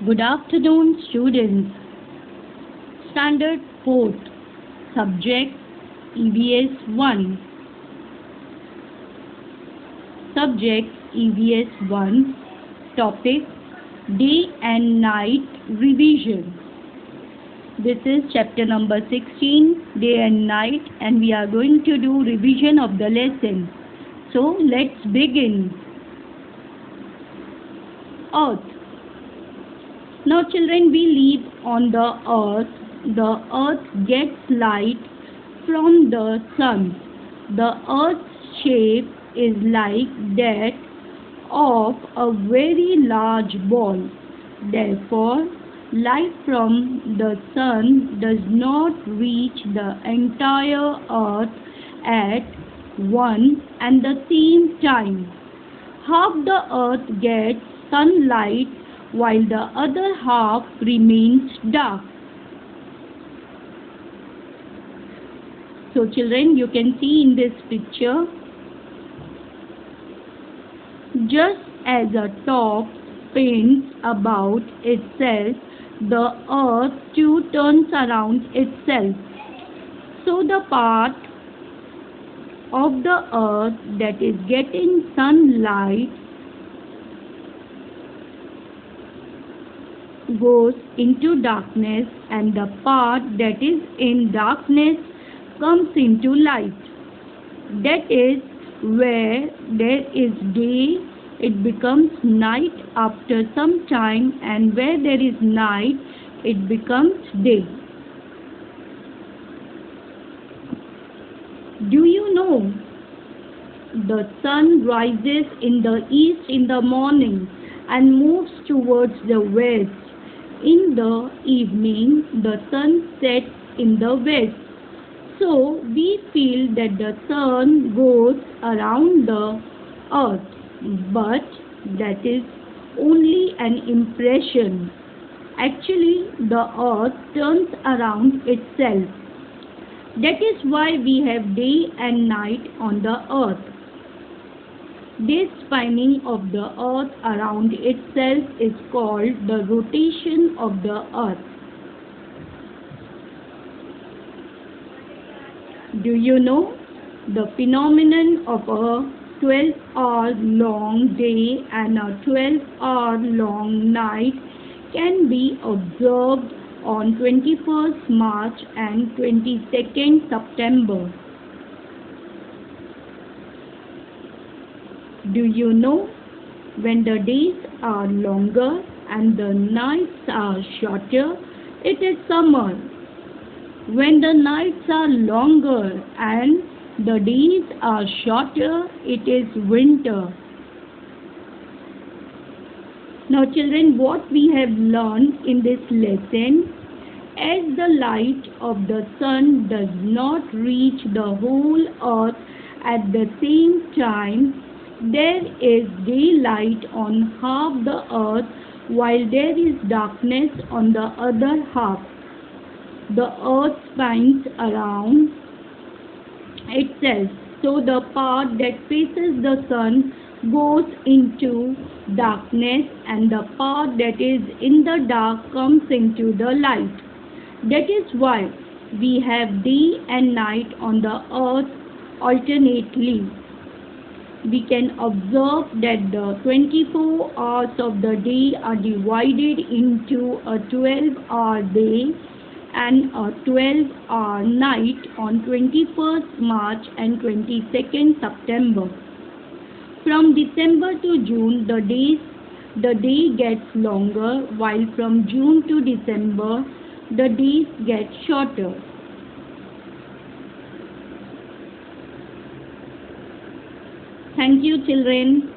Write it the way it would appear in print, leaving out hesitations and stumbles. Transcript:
Good afternoon, students. Standard 4th, Subject EVS 1. Subject EVS 1. Topic Day and Night Revision. This is chapter number 16, Day and Night, and we are going to do revision of the lesson. So let's begin. Earth. Now children, we live on the earth. The earth gets light from the sun. The earth's shape is like that of a very large ball. Therefore, light from the sun does not reach the entire earth at one and the same time. Half the earth gets sunlight while the other half remains dark. So children, you can see in this picture, just as a top spins about itself, the earth too turns around itself. So the part of the earth that is getting sunlight goes into darkness, and the part that is in darkness comes into light. That is, where there is day, it becomes night after some time, and where there is night, it becomes day. Do you know the sun rises in the east in the morning and moves towards the west? In the evening, the sun sets in the west. So, we feel that the sun goes around the earth, but that is only an impression. Actually, the earth turns around itself. That is why we have day and night on the earth. This spinning of the earth around itself is called the rotation of the earth. Do you know the phenomenon of a 12-hour long day and a 12-hour long night can be observed on 21st March and 22nd September? Do you know when the days are longer and the nights are shorter, it is summer. When the nights are longer and the days are shorter, it is winter. Now children, what we have learned in this lesson, as the light of the sun does not reach the whole earth at the same time, there is daylight on half the earth while there is darkness on the other half. The earth spins around itself, so the part that faces the sun goes into darkness and the part that is in the dark comes into the light. That is why we have day and night on the earth alternately. We can observe that the 24 hours of the day are divided into a 12-hour day and a 12-hour night on 21st March and 22nd September. From December to June, the day gets longer, while from June to December, the days get shorter. Thank you, children.